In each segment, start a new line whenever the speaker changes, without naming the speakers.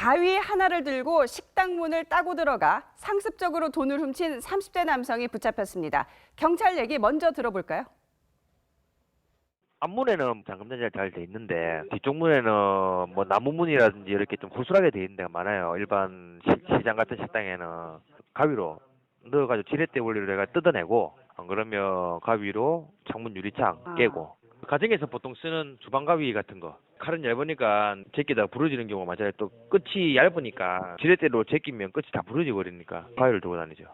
가위 하나를 들고 식당 문을 따고 들어가 상습적으로 돈을 훔친 30대 남성이 붙잡혔습니다. 경찰 얘기 먼저 들어볼까요?
앞문에는 잠금장치가 잘 돼 있는데 뒤쪽 문에는 뭐 나무 문이라든지 이렇게 좀 구슬하게 돼 있는 데가 많아요. 일반 시장 같은 식당에는 가위로 넣어가지고 지렛대 원리로 내가 뜯어내고 안 그러면 가위로 창문 유리창 깨고 가정에서 보통 쓰는 주방 가위 같은 거 칼은 얇으니까 제끼다가 부러지는 경우가 많아요. 또 끝이 얇으니까 지렛대로 제끼면 끝이 다 부러져 버리니까 가위를 들고 다니죠.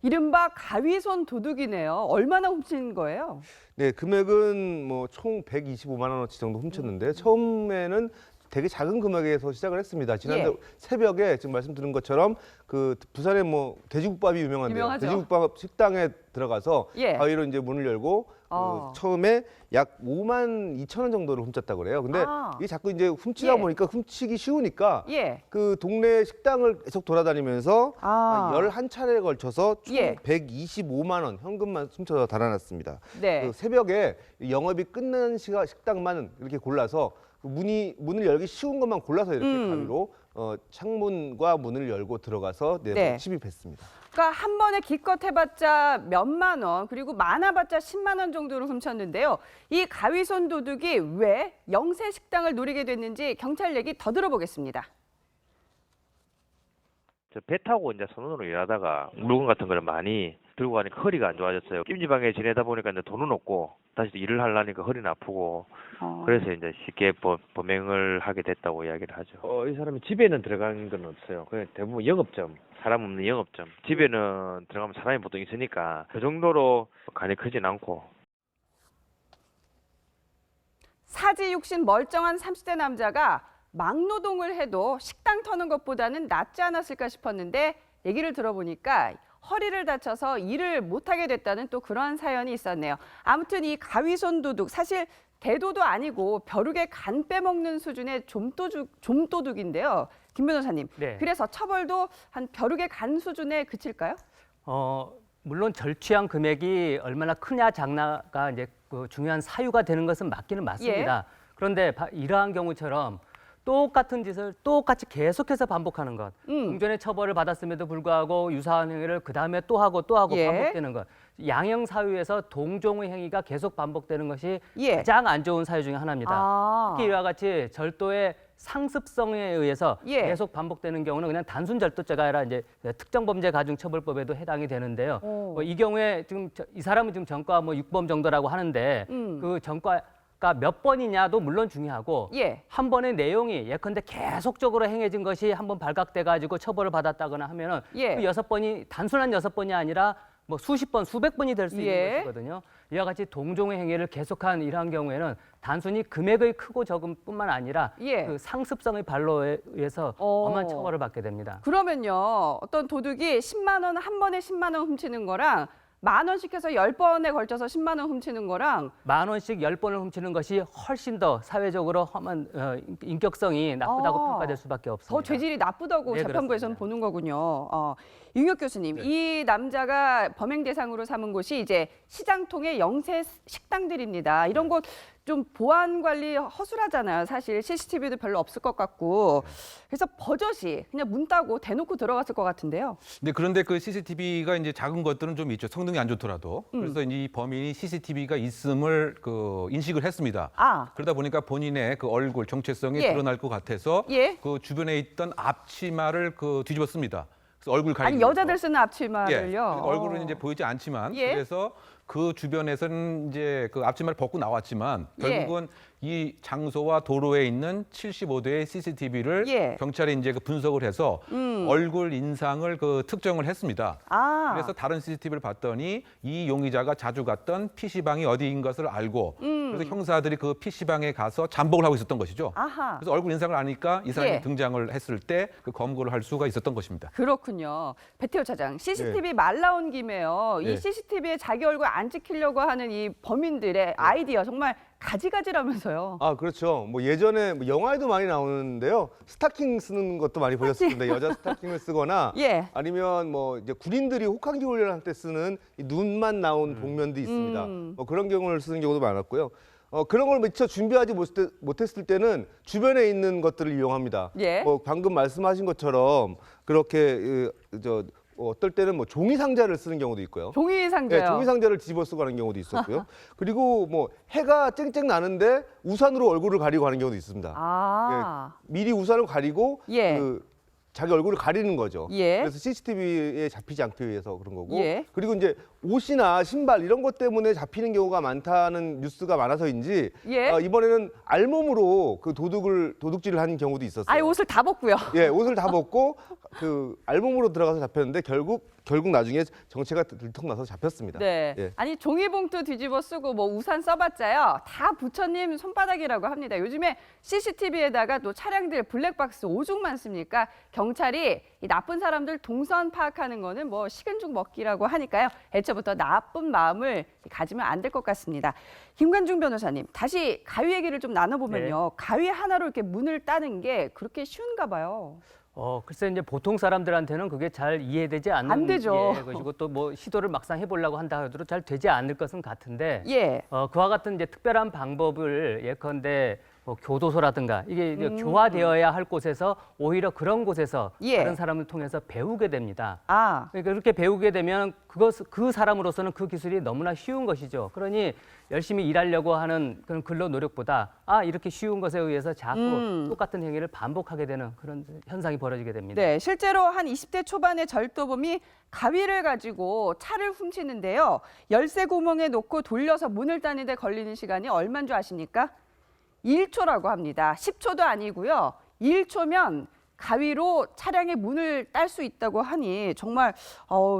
이른바 가위손 도둑이네요. 얼마나 훔친 거예요?
네, 금액은 뭐 총 125만 원어치 정도 훔쳤는데 처음에는 되게 작은 금액에서 시작을 했습니다. 지난달 새벽에 지금 말씀드린 것처럼 그 부산에 뭐 돼지국밥이 유명한데요.
유명하죠.
돼지국밥 식당에 들어가서 가위로 이제 문을 열고 처음에 약 5만 2천 원 정도를 훔쳤다고 그래요. 근데 이게 자꾸 이제 훔치다 보니까 훔치기 쉬우니까 그 동네 식당을 계속 돌아다니면서 11차례에 걸쳐서 총 125만 원 현금만 훔쳐서 달아났습니다. 그 새벽에 영업이 끝난 식당만 이렇게 골라서 문을 열기 쉬운 것만 골라서 이렇게 가위로 창문과 문을 열고 들어가서 침입했습니다.
그러니까 한 번에 기껏 해봤자 몇만 원, 그리고 많아봤자 10만 원 정도를 훔쳤는데요. 이 가위손 도둑이 왜 영세 식당을 노리게 됐는지 경찰 얘기 더 들어보겠습니다.
저 배 타고 이제 선원으로 일하다가 물건 같은 걸 많이 들고 가니까 허리가 안 좋아졌어요. 찜질방에 지내다 보니까 이제 돈은 없고 다시 일을 하려니까 허리는 아프고 그래서 이제 쉽게 범행을 하게 됐다고 이야기를 하죠. 이 사람이 집에는 들어간 건 없어요. 그냥 대부분 영업점, 사람 없는 영업점. 집에는 들어가면 사람이 보통 있으니까 그 정도로 간이 크진 않고.
사지 육신 멀쩡한 30대 남자가 막노동을 해도 식당 터는 것보다는 낫지 않았을까 싶었는데 얘기를 들어보니까 허리를 다쳐서 일을 못하게 됐다는 또 그러한 사연이 있었네요. 아무튼 이 가위손 도둑 사실 대도도 아니고 벼룩에 간 빼먹는 수준의 좀도둑인데요. 김 변호사님, 그래서 처벌도 한 벼룩에 간 수준에 그칠까요?
물론 절취한 금액이 얼마나 크냐 작냐가 이제 그 중요한 사유가 되는 것은 맞기는 맞습니다. 그런데 이러한 경우처럼 똑같은 짓을 똑같이 계속해서 반복하는 것. 공전의 처벌을 받았음에도 불구하고 유사한 행위를 그다음에 또 하고 반복되는 것. 양형 사유에서 동종의 행위가 계속 반복되는 것이 가장 안 좋은 사유 중에 하나입니다. 특히 이와 같이 절도의 상습성에 의해서 계속 반복되는 경우는 그냥 단순 절도죄가 아니라 이제 특정범죄가중처벌법에도 해당이 되는데요. 이 경우에 지금 이 사람은 지금 전과가 뭐 6범 정도라고 하는데 그 전과 몇 번이냐도 물론 중요하고 한 번의 내용이 예컨대 계속적으로 행해진 것이 한 번 발각돼 가지고 처벌을 받았다거나 하면은 그 6번이 단순한 6번이 아니라 뭐 수십 번, 수백 번이 될 수 있는 것이거든요. 이와 같이 동종의 행위를 계속한 이러한 경우에는 단순히 금액의 크고 적음뿐만 아니라 그 상습성의 발로에 의해서 엄한 처벌을 받게 됩니다.
그러면요, 어떤 도둑이 10만 원 한 번에 10만 원 훔치는 거랑 10,000원씩 해서 10번에 걸쳐서 10만 원 훔치는 거랑
10,000원씩 10번을 훔치는 것이 훨씬 더 사회적으로 험한 인격성이 나쁘다고 평가될 수밖에 없습니다.
더 죄질이 나쁘다고 재판부에서는 보는 거군요. 윤혁 교수님, 이 남자가 범행 대상으로 삼은 곳이 이제 시장통의 영세 식당들입니다. 이런 곳 좀 보안 관리 허술하잖아요. 사실 CCTV도 별로 없을 것 같고. 그래서 버젓이 그냥 문 따고 대놓고 들어갔을 것 같은데요.
네, 그런데 그 CCTV가 이제 작은 것들은 좀 있죠. 성능이 안 좋더라도. 그래서 이 범인이 CCTV가 있음을 인식을 했습니다. 그러다 보니까 본인의 그 얼굴 정체성이 드러날 것 같아서 그 주변에 있던 앞치마를 뒤집었습니다. 그래서 얼굴 가리고.
아니, 여자들 쓰는 앞치마를요?
얼굴은 이제 보이지 않지만 그래서 그 주변에서는 이제 그 앞치마를 벗고 나왔지만 결국은 이 장소와 도로에 있는 75대의 CCTV를 경찰이 이제 분석을 해서 얼굴 인상을 특정을 했습니다. 그래서 다른 CCTV를 봤더니 이 용의자가 자주 갔던 PC방이 어디인 것을 알고 그래서 형사들이 그 PC방에 가서 잠복을 하고 있었던 것이죠. 그래서 얼굴 인상을 아니까 이 사람이 등장을 했을 때 그 검거를 할 수가 있었던 것입니다.
그렇군요. 배태호 차장, CCTV 말 나온 김에요. 이 CCTV에 자기 얼굴 안 찍히려고 하는 이 범인들의 아이디어 정말 가지가지라면서요.
그렇죠. 뭐 예전에 영화에도 많이 나오는데요. 스타킹 쓰는 것도 많이 보셨을 텐데 여자 스타킹을 쓰거나 아니면 뭐 이제 군인들이 혹한기 훈련할 때 쓰는 이 눈만 나온 복면도 있습니다. 뭐 그런 경우를 쓰는 경우도 많았고요. 그런 걸 미처 준비하지 못했을 때는 주변에 있는 것들을 이용합니다.
예.
방금 말씀하신 것처럼 그렇게 어떨 때는 뭐 종이 상자를 쓰는 경우도 있고요.
종이 상자요?
네, 종이 상자를 뒤집어 쓰고 하는 경우도 있었고요. 그리고 뭐 해가 쨍쨍 나는데 우산으로 얼굴을 가리고 하는 경우도 있습니다. 미리 우산을 가리고 자기 얼굴을 가리는 거죠. 그래서 CCTV에 잡히지 않기 위해서 그런 거고. 그리고 이제 옷이나 신발 이런 것 때문에 잡히는 경우가 많다는 뉴스가 많아서인지 이번에는 알몸으로 그 도둑질을 하는 경우도 있었어요.
아예 옷을 다 벗고요.
옷을 다 벗고 그 알몸으로 들어가서 잡혔는데 결국 나중에 정체가 들통나서 잡혔습니다.
네. 아니 종이봉투 뒤집어 쓰고 뭐 우산 써봤자요. 다 부처님 손바닥이라고 합니다. 요즘에 CCTV에다가 또 차량들 블랙박스 오죽 많습니까? 경찰이 이 나쁜 사람들 동선 파악하는 거는 뭐 식은 죽 먹기라고 하니까요. 애초부터 나쁜 마음을 가지면 안 될 것 같습니다. 김관중 변호사님, 다시 가위 얘기를 좀 나눠보면요. 가위 하나로 이렇게 문을 따는 게 그렇게 쉬운가 봐요.
글쎄 이제 보통 사람들한테는 그게 잘 이해되지 않는
안 되죠.
것이고 또 뭐 시도를 막상 해보려고 한다 하더라도 잘 되지 않을 것은 같은데 그와 같은 이제 특별한 방법을 예컨대 뭐 교도소라든가 이게 이제 교화되어야 할 곳에서 오히려 그런 곳에서 다른 사람을 통해서 배우게 됩니다. 그러니까 그렇게 배우게 되면 그 사람으로서는 그 기술이 너무나 쉬운 것이죠. 그러니 열심히 일하려고 하는 그런 근로 노력보다 이렇게 쉬운 것에 의해서 자꾸 똑같은 행위를 반복하게 되는 그런 현상이 벌어지게 됩니다.
네, 실제로 한 20대 초반의 절도범이 가위를 가지고 차를 훔치는데요. 열쇠 구멍에 놓고 돌려서 문을 따는데 걸리는 시간이 얼마인 줄 아십니까? 1초라고 합니다. 10초도 아니고요. 1초면 가위로 차량의 문을 딸 수 있다고 하니 정말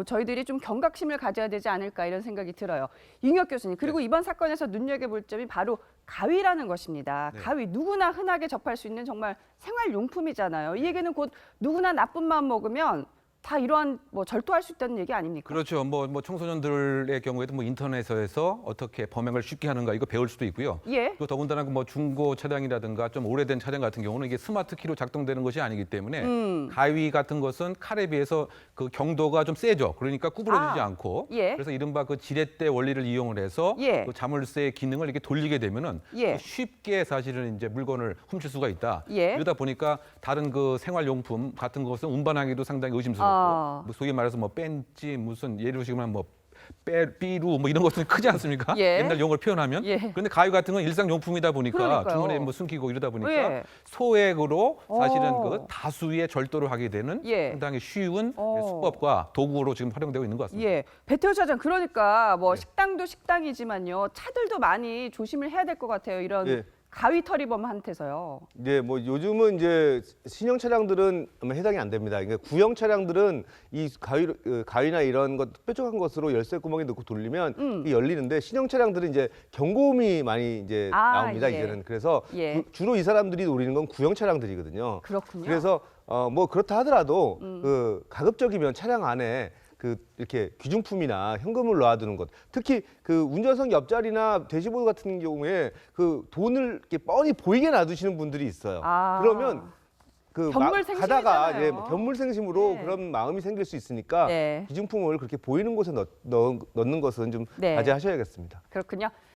저희들이 좀 경각심을 가져야 되지 않을까 이런 생각이 들어요. 윤혁 교수님, 그리고 이번 사건에서 눈여겨볼 점이 바로 가위라는 것입니다. 가위, 누구나 흔하게 접할 수 있는 정말 생활용품이잖아요. 이 얘기는 곧 누구나 나쁜 마음 먹으면 다 이러한 뭐 절도할 수 있다는 얘기 아닙니까?
그렇죠. 뭐 청소년들의 경우에도 뭐 인터넷에서 어떻게 범행을 쉽게 하는가 이거 배울 수도 있고요. 또 더군다나 뭐 중고 차량이라든가 좀 오래된 차량 같은 경우는 이게 스마트 키로 작동되는 것이 아니기 때문에 가위 같은 것은 칼에 비해서 그 경도가 좀 세죠. 그러니까 구부러지지 않고 그래서 이른바 그 지렛대 원리를 이용을 해서 그 자물쇠의 기능을 이렇게 돌리게 되면은 쉽게 사실은 이제 물건을 훔칠 수가 있다. 이러다 보니까 다른 그 생활용품 같은 것은 운반하기도 상당히 의심스럽고. 뭐 소위 말해서 뭐 뺀지 무슨 예를 들면 뭐 삐루 뭐 이런 것들이 크지 않습니까? 옛날 용어를 표현하면. 그런데 가위 같은 건 일상용품이다 보니까 주머니에 뭐 숨기고 이러다 보니까 소액으로 사실은 그 다수의 절도를 하게 되는 상당히 쉬운 수법과 도구로 지금 활용되고 있는 것 같습니다.
배태호 차장, 그러니까 뭐 식당도 식당이지만요. 차들도 많이 조심을 해야 될 것 같아요. 이런 가위 털이범한테서요.
네, 뭐 요즘은 이제 신형 차량들은 해당이 안 됩니다. 그러니까 구형 차량들은 이 가위나 이런 것 뾰족한 것으로 열쇠 구멍에 넣고 돌리면 이게 열리는데 신형 차량들은 이제 경고음이 많이 이제 나옵니다. 이제는 그래서 주로 이 사람들이 노리는 건 구형 차량들이거든요.
그렇군요.
그래서 뭐 그렇다 하더라도 그 가급적이면 차량 안에 이렇게 귀중품이나 현금을 놓아두는 것, 특히 그 운전석 옆자리나 대시보드 같은 경우에 그 돈을 이렇게 뻔히 보이게 놔두시는 분들이 있어요. 그러면 가다가 견물생심으로 그런 마음이 생길 수 있으니까 귀중품을 그렇게 보이는 곳에 넣는 것은 좀 자제하셔야겠습니다.
그렇군요.